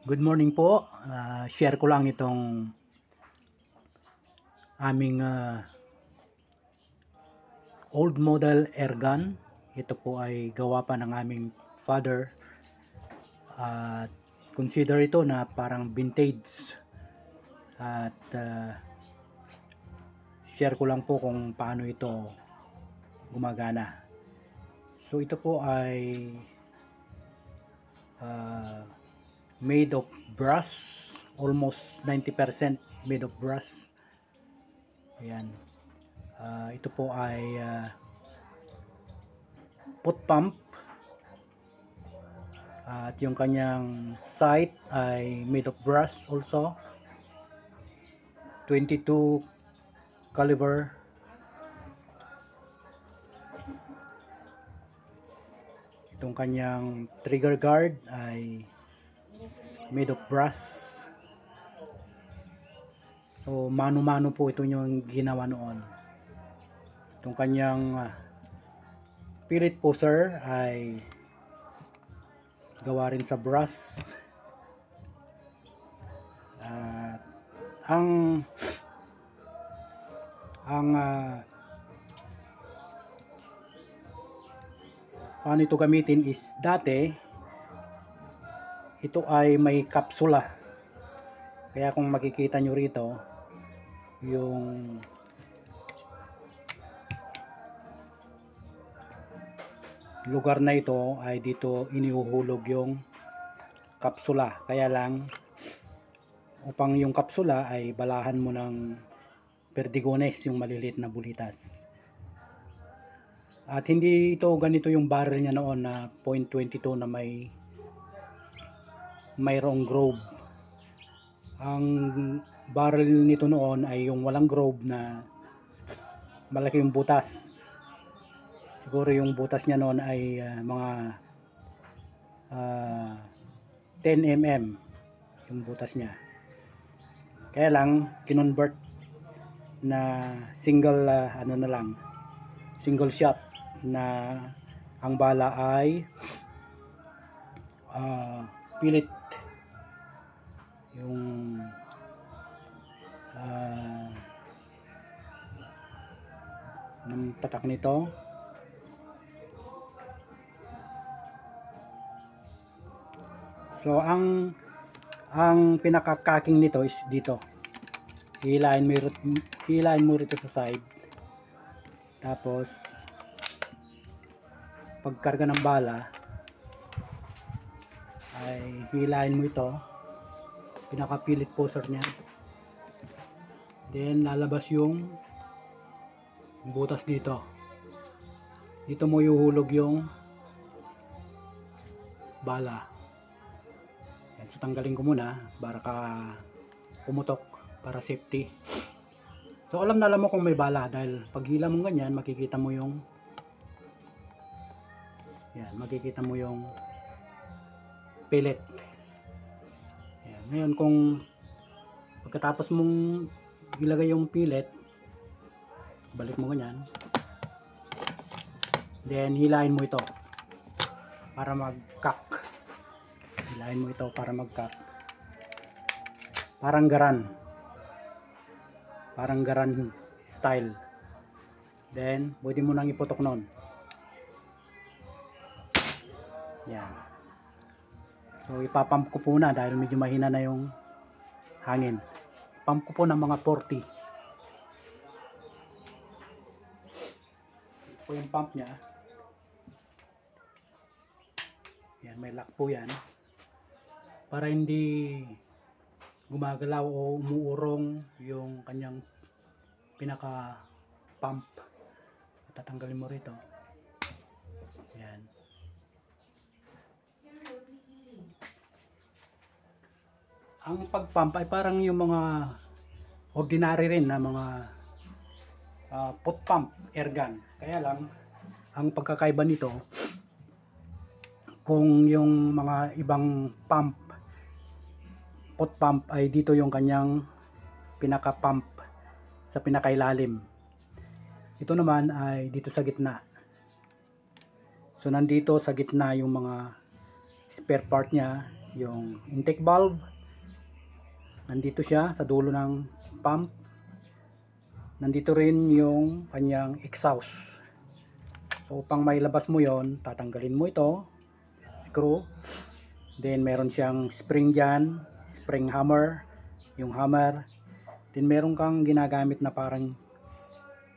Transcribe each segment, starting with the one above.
Good morning po. Share ko lang itong aming old model airgun. Ito po ay gawa pa ng aming father. At consider ito na parang vintage. At share ko lang po kung paano ito gumagana. So ito po ay made of brass, almost 90% made of brass. Ayan. Ito po ay pot pump at yung kanyang sight ay made of brass also, 22 caliber. Itong kanyang trigger guard ay made of brass. So mano-mano po ito yung ginawa noon. Itong kanyang pellet poser ay gawa rin sa brass. Paano ito gamitin is dati ito ay may kapsula. Kaya kung makikita nyo rito yung lugar na ito ay dito inihuhulog yung kapsula. Kaya lang upang yung kapsula ay balahan mo ng perdigones, yung maliliit na bulitas. At hindi ito ganito yung barrel niya noon na .22 na mayroong groove. Ang barrel nito noon ay yung walang groove na malaki yung butas. Siguro yung butas niya noon ay mga 10 mm yung butas niya. Kaya lang kinonvert na single single shot na ang bala ay pellet. Yung ng patak nito so ang pinakakaking nito is dito. Hilahin mo rito sa side, tapos pagkarga ng bala ay hilahin mo ito, pinaka-pellet poser niya, then lalabas yung butas dito. Dito mo yuhulog yung bala. Yan, so tanggalin ko muna para pumutok, para safety. So alam mo kung may bala dahil pag hila mo ganyan makikita mo yung pellet. Yan. Ngayon kung pagkatapos mong ilagay yung pellet, balik mo ganyan, then hilahin mo ito para mag-cock. Parang garan style. Then pwede mo nang iputok nun. Yan. So ipapump ko po na dahil medyo mahina na yung hangin. Pump ko po ng mga 40. Po yung pump niya. Yan, may lock po yan para hindi gumagalaw o umuurong yung kanyang pinaka pump. Tatanggalin mo rito. Yan. Ang pag-pump ay parang yung mga ordinary rin na mga pot pump airgun. Kaya lang ang pagkakaiba nito, kung yung mga ibang pump, pot pump ay dito yung kanyang pinaka pump sa pinakailalim. Ito naman ay dito sa gitna. So nandito sa gitna yung mga spare part niya, yung intake valve. Nandito siya sa dulo ng pump. Nandito rin yung kanyang exhaust. So upang mailabas mo yon, tatanggalin mo ito, screw. Then meron siyang spring dyan, spring hammer, yung hammer. Then meron kang ginagamit na parang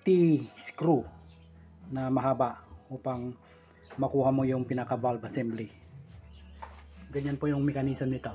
T-screw na mahaba upang makuha mo yung pinaka valve assembly. Ganyan po yung mechanism nito.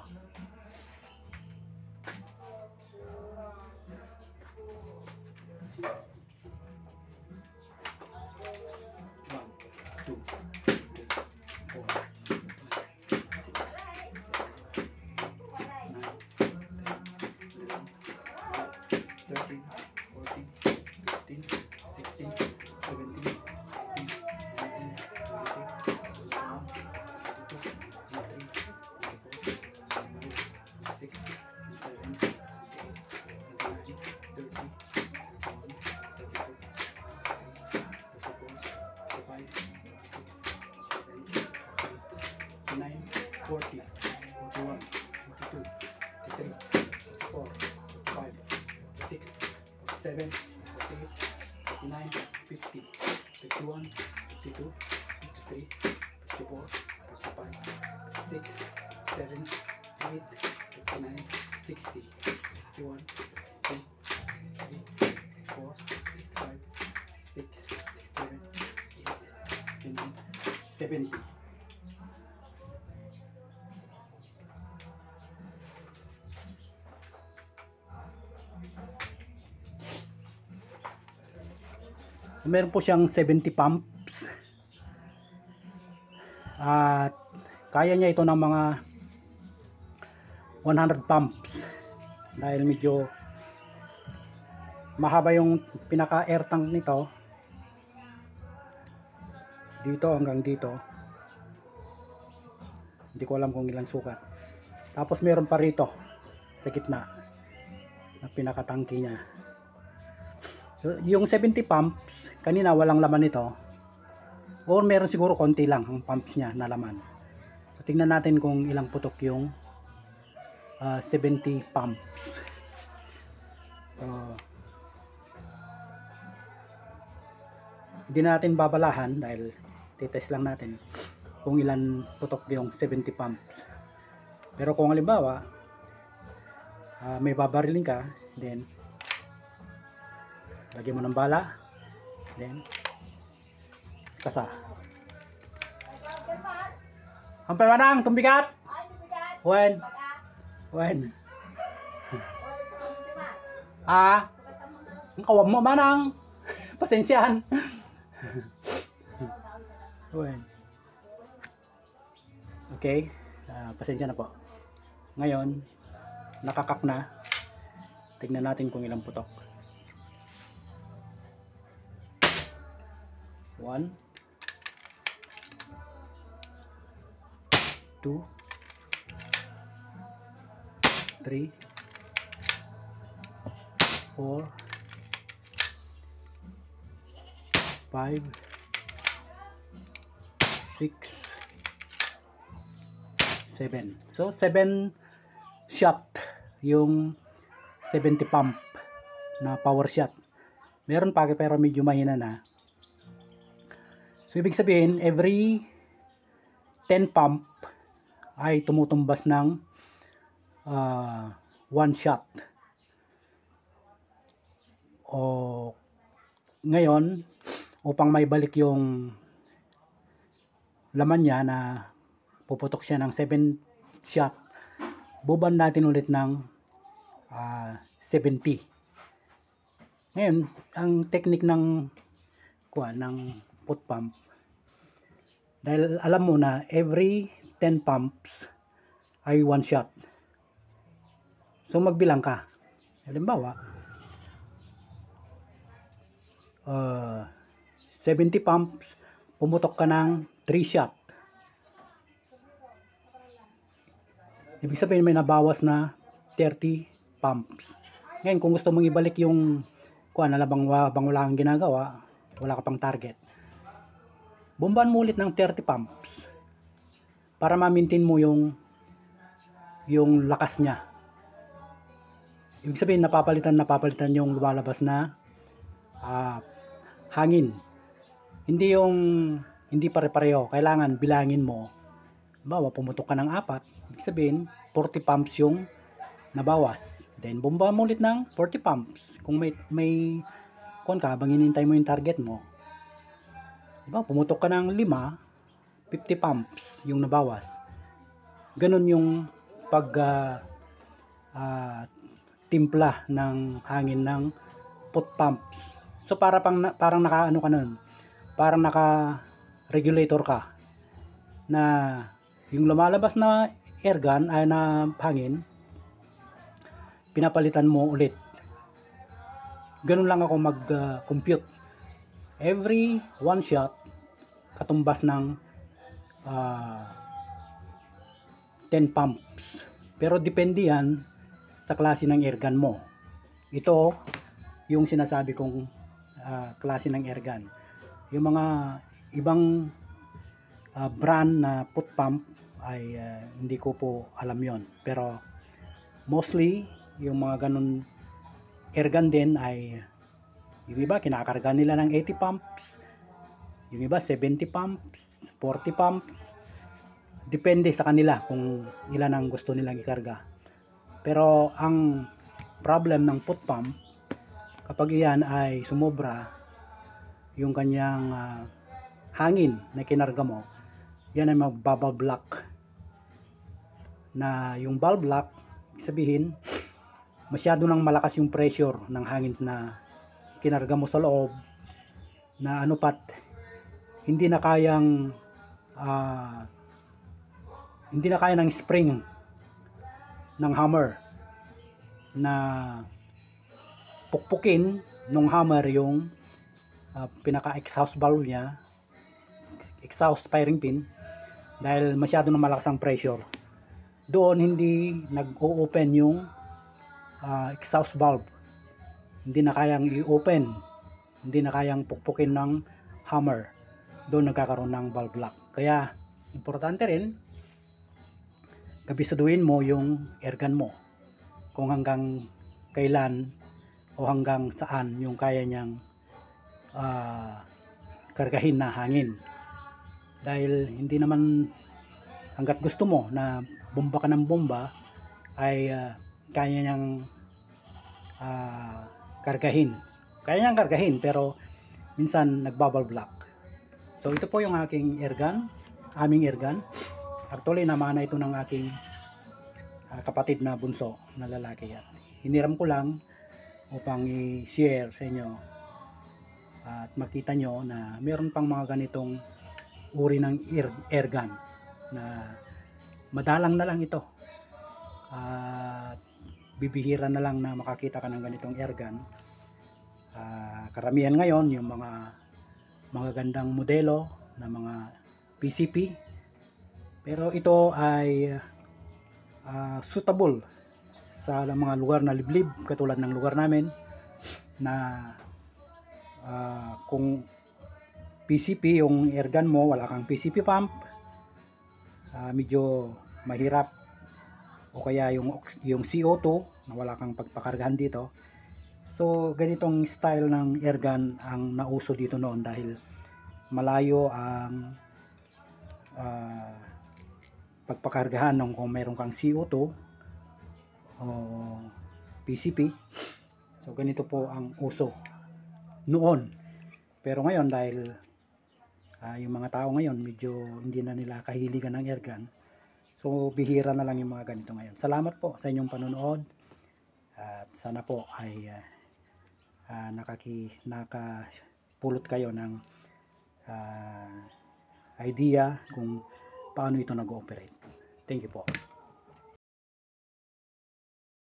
Meron po siyang 70 pumps at kaya niya ito ng mga 100 pumps dahil medyo mahaba yung pinaka air tank nito, dito hanggang dito. Hindi ko alam kung ilang sukat. Tapos meron pa rito sa gitna na pinaka tangke niya. So, yung 70 pumps, kanina walang laman ito. Or meron siguro konti lang ang pumps niya na laman. So, tingnan natin kung ilang putok yung 70 pumps. So, hindi natin babalahan dahil titest lang natin kung ilan putok yung 70 pumps. Pero kung halimbawa, may babariling ka, then lagyan mo ng bala, then kasa. Ampay manang, tumbigat. When? Ang kawam mo manang. Pasensyahan. When? Okay, pasensya na po. Ngayon, nakakak na. Tignan natin kung ilang putok. 1, 2, 3, 4, 5, 6, 7. So 7 shot yung 70 pump na power shot. Meron pa pero medyo mahina na. So ibig sabihin every 10 pump ay tumutumbas ng 1 shot. O ngayon, upang may balik yung laman niya na puputok siya ng 7 shot, buban natin ulit ng 70. Ngayon, ang technique ng foot pump, dahil alam mo na every 10 pumps ay 1 shot. So magbilang ka. Halimbawa, 70 pumps, pumutok ka ng 3 shot. Ibig sabihin may nabawas na 30 pumps. Ngayon, kung gusto mong ibalik yung habang wala kang ginagawa, wala ka pang target, bumban mo ulit ng 30 pumps para ma-maintain mo yung yung lakas niya. Ibig sabihin napapalitan yung lumalabas na hangin. Hindi pare-pareho. Kailangan bilangin mo. Bawa pumutok ka ng 4, ibig sabihin 40 pumps yung nabawas. Then bomba mo ulit ng 40 pumps. Kung may kon ka, habang hinintay mo yung target mo. Diba? Pumutok ka ng 5, 50 pumps yung nabawas. Ganun yung timpla ng hangin ng put pumps. So parang naka-ano ka nun, parang naka-regulator ka na yung lumalabas na air gun ay na hangin, pinapalitan mo ulit. Ganun lang ako mag-compute. Every one shot, katumbas ng 10 pumps. Pero depende yan sa klase ng air gun mo. Ito, yung sinasabi kong klase ng air gun. Yung mga ibang brand na put pump ay hindi ko po alam yon. Pero mostly, yung mga ganun air gun din ay yung iba kinakarga nila ng 80 pumps, yung iba 70 pumps, 40 pumps. Depende sa kanila kung ilan ang gusto nilang ikarga. Pero ang problem ng put pump, kapag iyan ay sumobra yung kanyang hangin na kinarga mo, yan ay mag-bubble block. Na yung valve block, sabihin masyado nang malakas yung pressure ng hangin na kinarga mo sa loob, na ano pat hindi na kayang ng spring ng hammer na pukpukin ng hammer yung pinaka exhaust valve niya, exhaust firing pin, dahil masyado na malakas ang pressure. Doon hindi nag-o-open yung exhaust valve, hindi na kayang i-open, hindi na kayang pukpukin ng hammer. Doon nagkakaroon ng valve lock. Kaya importante rin kabisuduhin mo yung air gun mo, kung hanggang kailan o hanggang saan yung kaya niyang kargahin na hangin. Dahil hindi naman hanggat gusto mo na bomba ka ng bomba ay kaya niyang kargahin. Kaya niyang kargahin, pero minsan nagbavalve lock. So ito po yung aking air gun, aming air gun. Actually namana ito ng aking kapatid na bunso na lalaki, at hiniram ko lang upang i-share sa inyo at makita nyo na meron pang mga ganitong uri ng air gun na madalang na lang ito. Bibihira na lang na makakita ka ng ganitong air gun. Karamihan ngayon yung mga gandang modelo na mga PCP, pero ito ay suitable sa mga lugar na liblib katulad ng lugar namin, na kung PCP yung air gun mo, wala kang PCP pump, medyo mahirap, o kaya yung CO2 na wala kang pagpakargahan dito. So ganitong style ng air gun ang nauso dito noon, dahil malayo ang pagpakargahan ng kung mayroon kang CO2 o PCP. So ganito po ang uso noon. Pero ngayon, dahil yung mga tao ngayon medyo hindi na nila kahiligan ng air gun, so bihira na lang yung mga ganito ngayon. Salamat po sa inyong panonood, at sana po ay nakapulot kayo ng idea kung paano ito nag-ooperate. Thank you po.